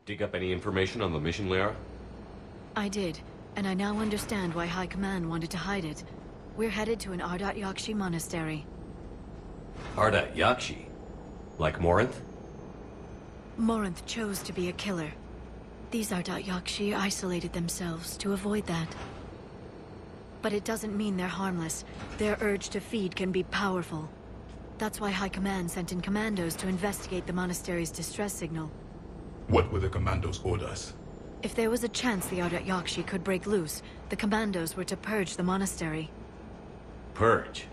Dig up any information on the mission, Liara? I did, and I now understand why High Command wanted to hide it. We're headed to an Ardat-Yakshi monastery. Ardat-Yakshi? Like Morinth? Morinth chose to be a killer. These Ardat-Yakshi isolated themselves to avoid that. But it doesn't mean they're harmless. Their urge to feed can be powerful. That's why High Command sent in commandos to investigate the monastery's distress signal. What were the commandos' orders? If there was a chance the Ardat-Yakshi could break loose, the commandos were to purge the monastery. Purge?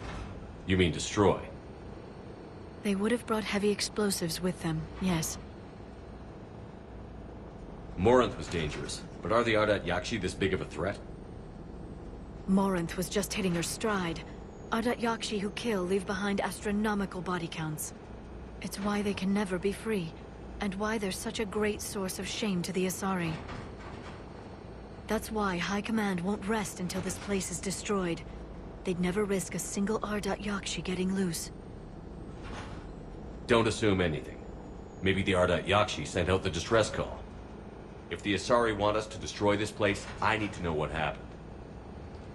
You mean destroy? They would have brought heavy explosives with them, yes. Morinth was dangerous, but are the Ardat-Yakshi this big of a threat? Morinth was just hitting her stride. Ardat-Yakshi who kill leave behind astronomical body counts. It's why they can never be free, and why they're such a great source of shame to the Asari. That's why High Command won't rest until this place is destroyed. They'd never risk a single Ardat-Yakshi getting loose. Don't assume anything. Maybe the Ardat-Yakshi sent out the distress call. If the Asari want us to destroy this place, I need to know what happened.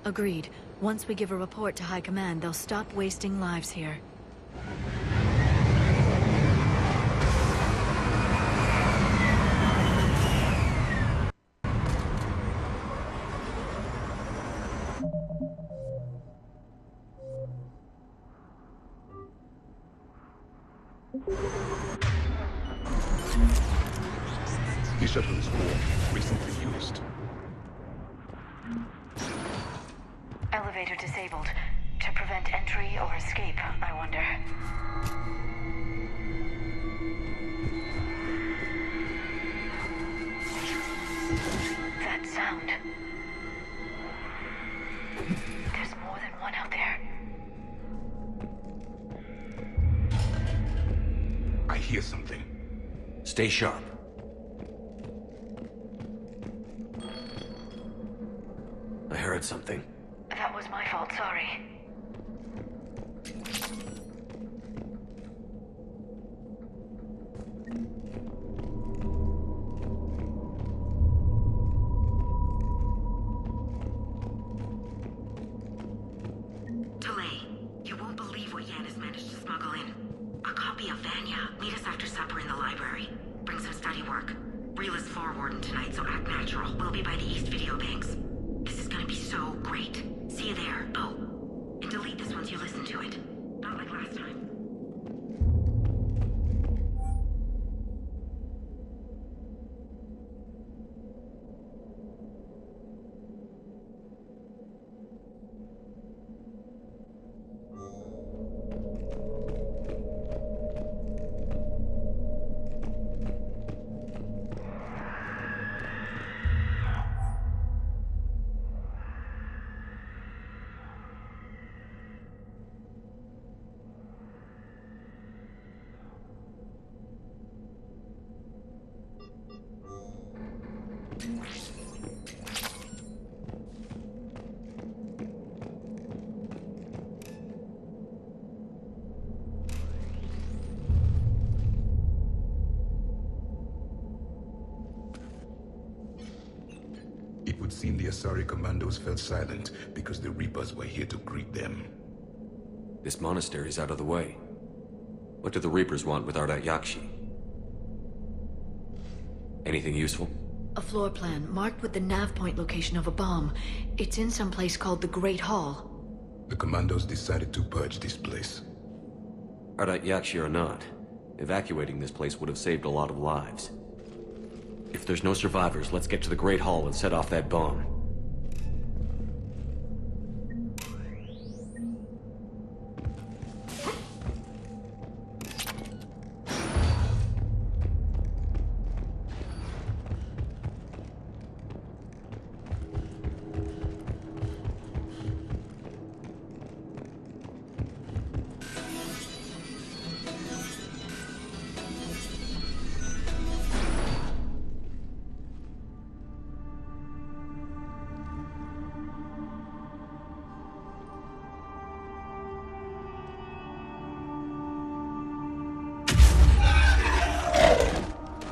Agreed. Once we give a report to High Command, they'll stop wasting lives here. The shuttle is warm, recently used. Elevator disabled. To prevent entry or escape, I wonder. That sound. There's more than one out there. I hear something. Stay sharp. I heard something. That was my fault, sorry. Delay. You won't believe what Yan has managed to smuggle in. A copy of Vanya. Meet us after supper in the library. Bring some study work. Reel is floor warden tonight, so act natural. We'll be by the East Video Banks. This is gonna be so great. See you there. Oh, and delete this once you listen to it. Not like last time. It would seem the Asari commandos fell silent because the Reapers were here to greet them. This monastery's out of the way. What do the Reapers want with Ardat-Yakshi? Anything useful? A floor plan marked with the nav point location of a bomb. It's in some place called the Great Hall. The commandos decided to purge this place. Ardat-Yakshi or not, evacuating this place would have saved a lot of lives. If there's no survivors, let's get to the Great Hall and set off that bomb.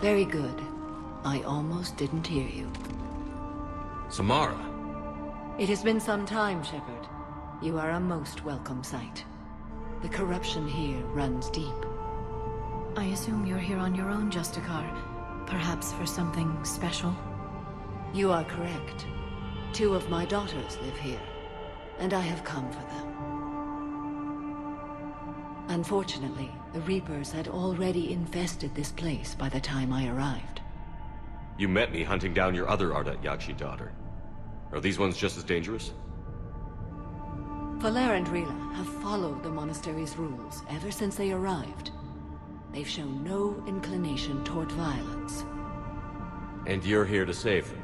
Very good. I almost didn't hear you. Samara. It has been some time, Shepard. You are a most welcome sight. The corruption here runs deep. I assume you're here on your own, Justicar. Perhaps for something special? You are correct. 2 of my daughters live here, and I have come for them. Unfortunately, the Reapers had already infested this place by the time I arrived. You met me hunting down your other Ardat-Yakshi daughter. Are these ones just as dangerous? Valer and Rila have followed the Monastery's rules ever since they arrived. They've shown no inclination toward violence. And you're here to save them?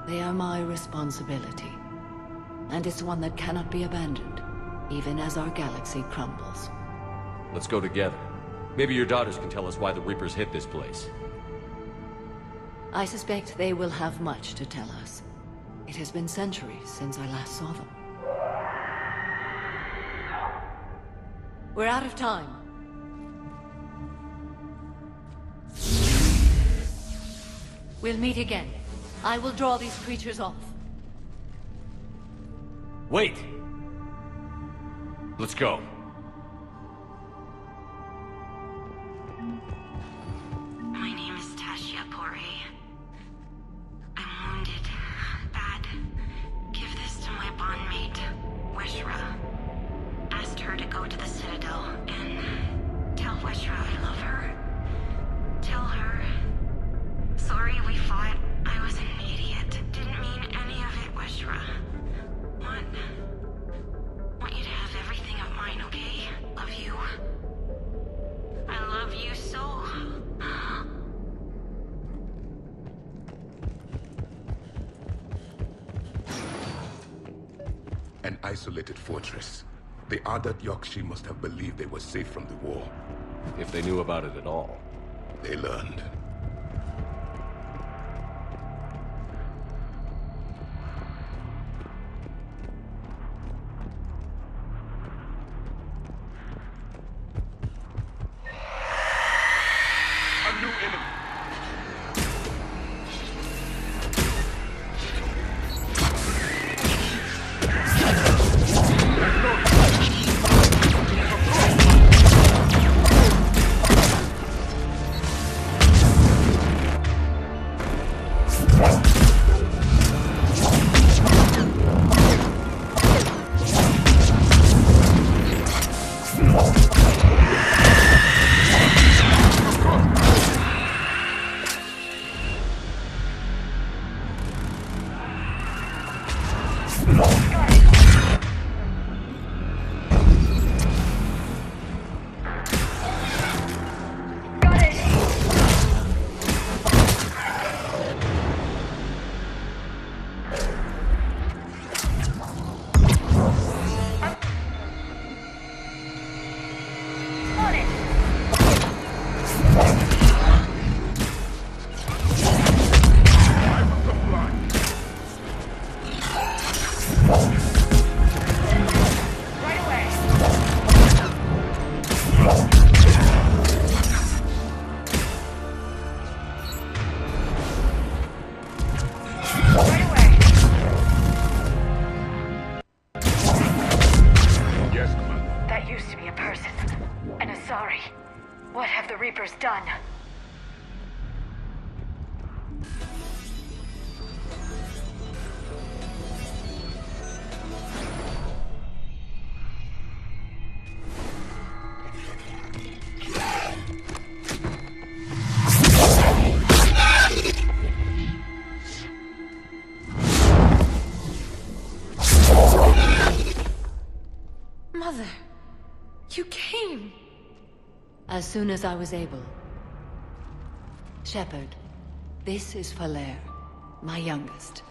They are my responsibility. And it's one that cannot be abandoned, even as our galaxy crumbles. Let's go together. Maybe your daughters can tell us why the Reapers hit this place. I suspect they will have much to tell us. It has been centuries since I last saw them. We're out of time. We'll meet again. I will draw these creatures off. Wait! Let's go. My name is Tasha Pore. I'm wounded. Bad. Give this to my bondmate, Weshra. Asked her to go to the Citadel and tell Weshra I love her. Tell her. Sorry we fought. I was an idiot. Didn't mean any of it, Weshra. Want you to have everything of mine, okay? Love you. I love you so. An isolated fortress. The Ardat-Yakshi must have believed they were safe from the war. If they knew about it at all. They learned. Done. Mother, you came. As soon as I was able. Shepard, this is Valer, my youngest.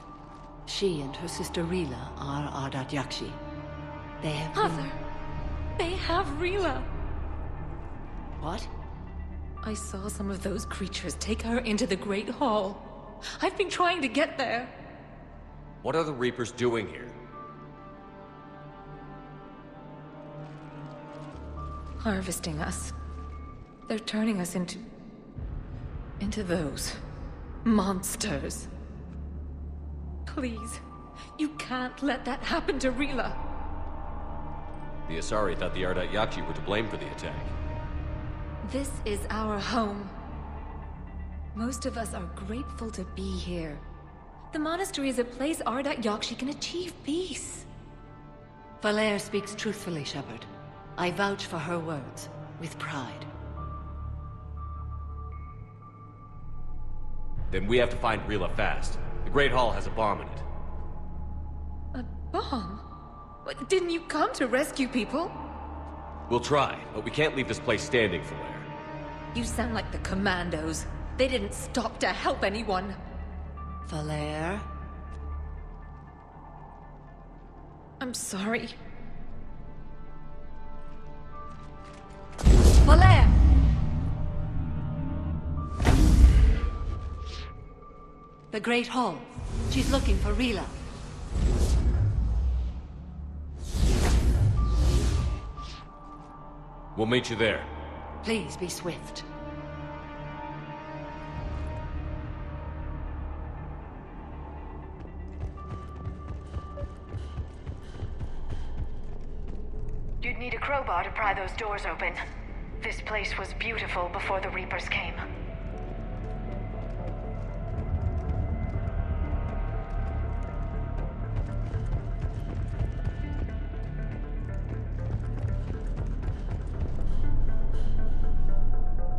She and her sister Rila are Ardat-Yakshi. They have Mother, they have Rila. What? I saw some of those creatures take her into the Great Hall. I've been trying to get there. What are the Reapers doing here? Harvesting us. They're turning us into into those monsters. Please, you can't let that happen to Rila. The Asari thought the Ardat-Yakshi were to blame for the attack. This is our home. Most of us are grateful to be here. The monastery is a place Ardat-Yakshi can achieve peace. Valere speaks truthfully, Shepard. I vouch for her words, with pride. Then we have to find Rila fast. The Great Hall has a bomb in it. A bomb? What, didn't you come to rescue people? We'll try, but we can't leave this place standing, Valere. You sound like the Commandos. They didn't stop to help anyone. Valere? I'm sorry. Valere! The Great Hall. She's looking for Rila. We'll meet you there. Please be swift. You'd need a crowbar to pry those doors open. This place was beautiful before the Reapers came.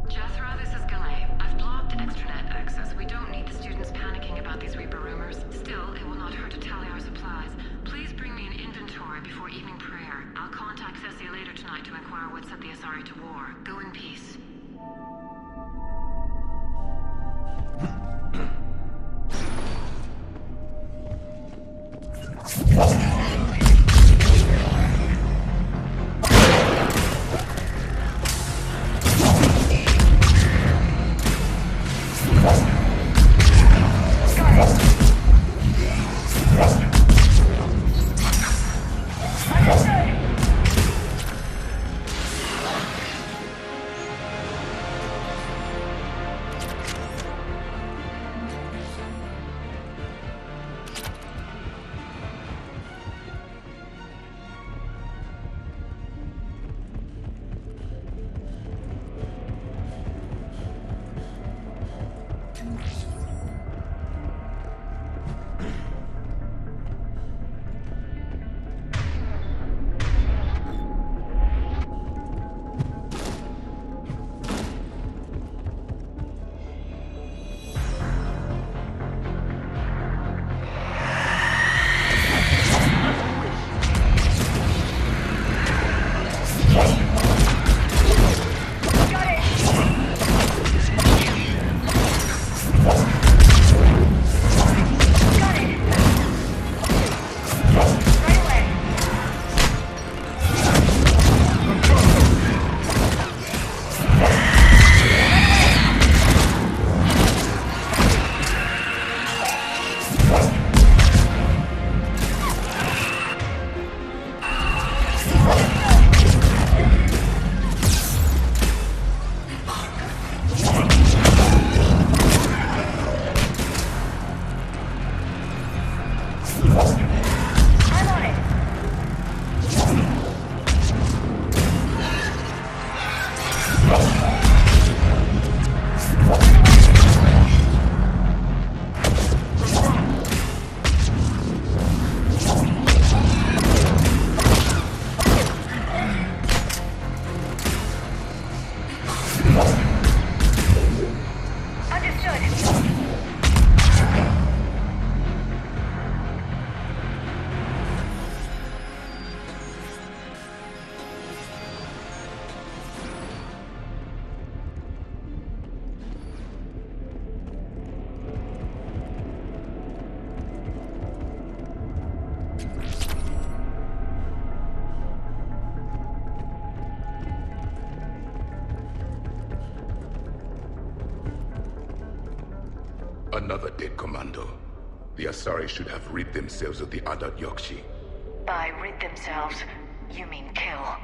Jethro, this is Galay. I've blocked extranet access. We don't need the students panicking about these Reaper rumors. Still, it will not hurt to tally our supplies. Please bring me an inventory before evening prayer. I'll contact Cessia later tonight to inquire what set the Asari to war. Go in peace. Another dead commando. The Asari should have rid themselves of the Ardat-Yakshi. By rid themselves, you mean kill.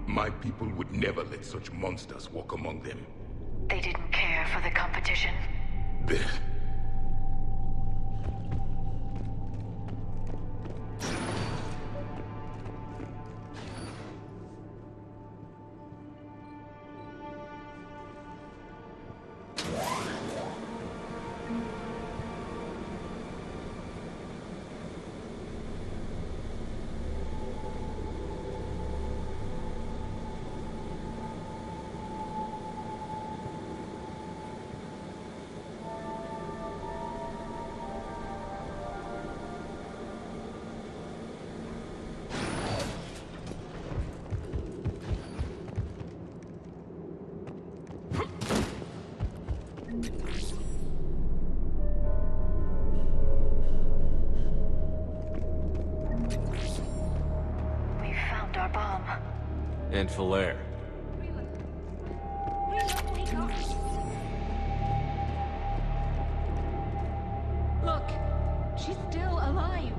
My people would never let such monsters walk among them. They didn't care for the competition. And Falair. Look, she's still alive.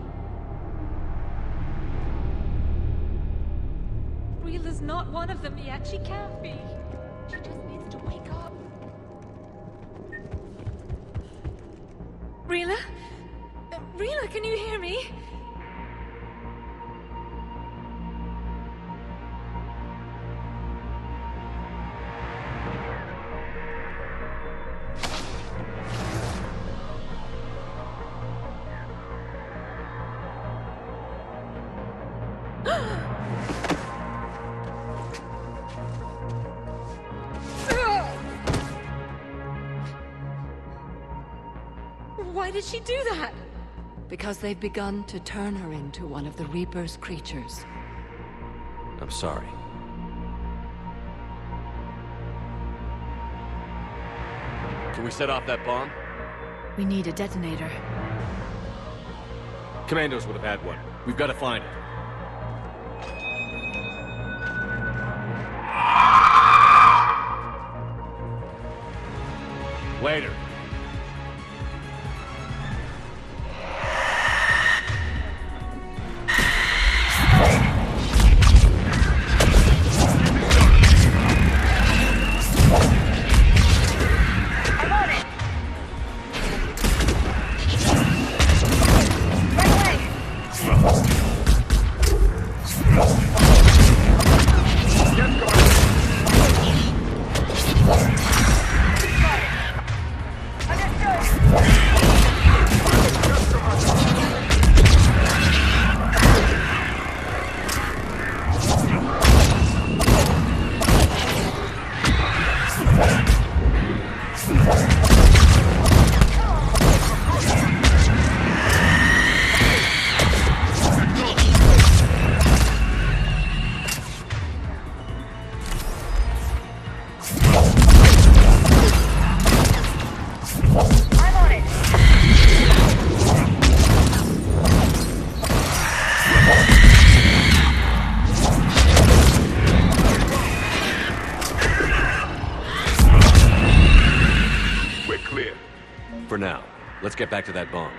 Rila's not one of them yet. She can't be. She just needs to wake up. Rila? Rila, can you hear me? Why did she do that? Because they've begun to turn her into one of the Reaper's creatures. I'm sorry. Can we set off that bomb? We need a detonator. Commandos would have had one. We've got to find it. Later. For now, let's get back to that bomb.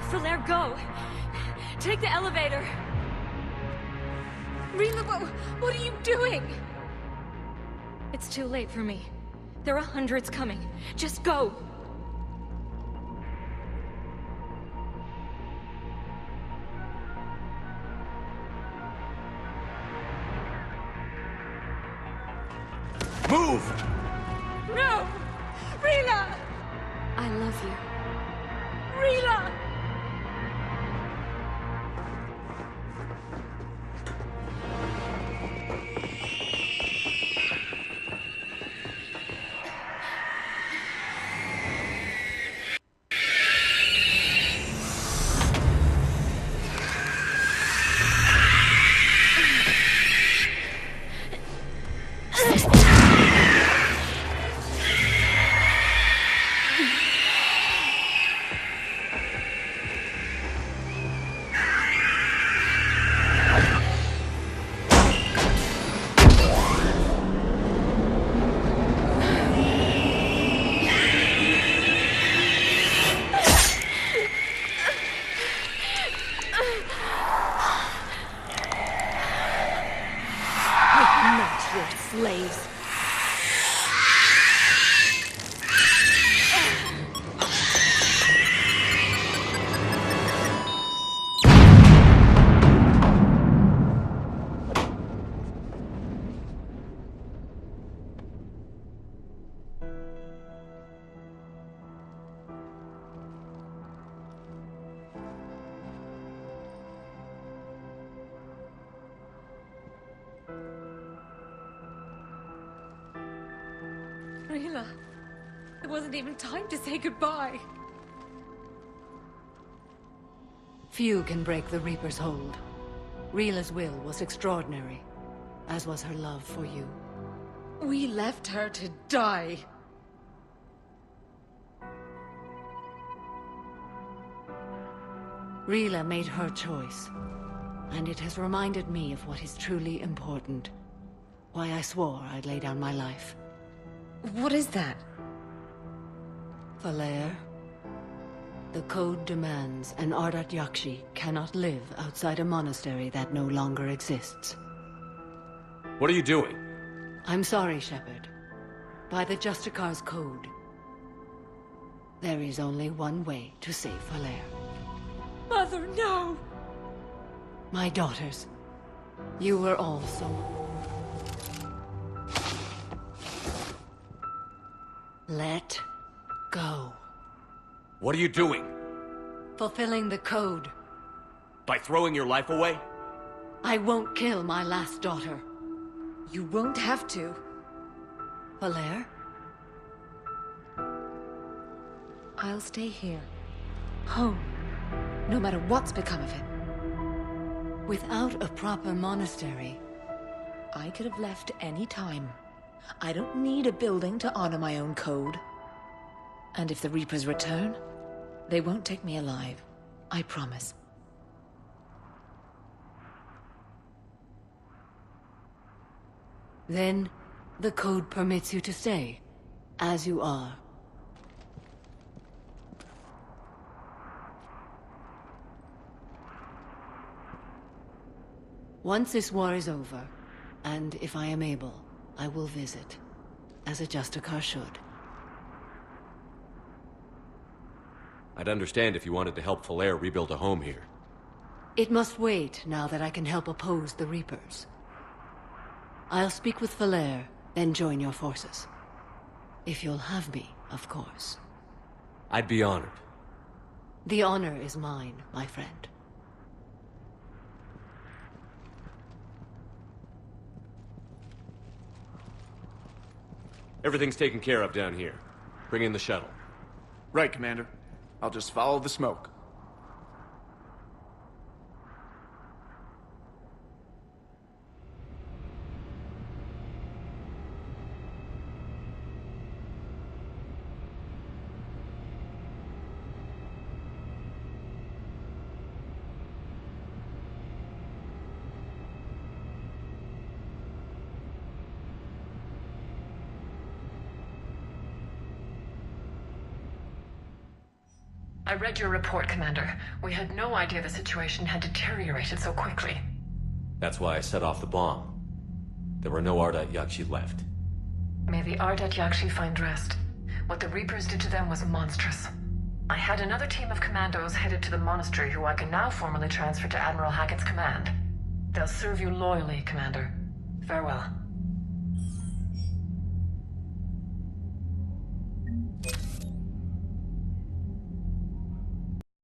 Falair, go! Take the elevator! Rila, what are you doing? It's too late for me. There are hundreds coming. Just go! Move! No! Rila! I love you. Rila! wasn't even time to say goodbye. Few can break the Reaper's hold. Rila's will was extraordinary, as was her love for you. We left her to die. Rila made her choice, and it has reminded me of what is truly important. Why I swore I'd lay down my life. What is that? Valair, the code demands an Ardat-Yakshi cannot live outside a monastery that no longer exists. What are you doing? I'm sorry, Shepard. By the Justicar's code, there is only one way to save Valair. Mother, no! My daughters, you were also... Let go. What are you doing? Fulfilling the code. By throwing your life away? I won't kill my last daughter. You won't have to. Valair? I'll stay here. Home. No matter what's become of him. Without a proper monastery... I could have left any time. I don't need a building to honor my own code. And if the Reapers return, they won't take me alive. I promise. Then, the code permits you to stay, as you are. Once this war is over, and if I am able, I will visit, as a Justicar should. I'd understand if you wanted to help Valair rebuild a home here. It must wait now that I can help oppose the Reapers. I'll speak with Valair, then join your forces. If you'll have me, of course. I'd be honored. The honor is mine, my friend. Everything's taken care of down here. Bring in the shuttle. Right, Commander. I'll just follow the smoke. I read your report, Commander. We had no idea the situation had deteriorated so quickly. That's why I set off the bomb. There were no Ardat-Yakshi left. May the Ardat-Yakshi find rest. What the Reapers did to them was monstrous. I had another team of commandos headed to the Monastery who I can now formally transfer to Admiral Hackett's command. They'll serve you loyally, Commander. Farewell.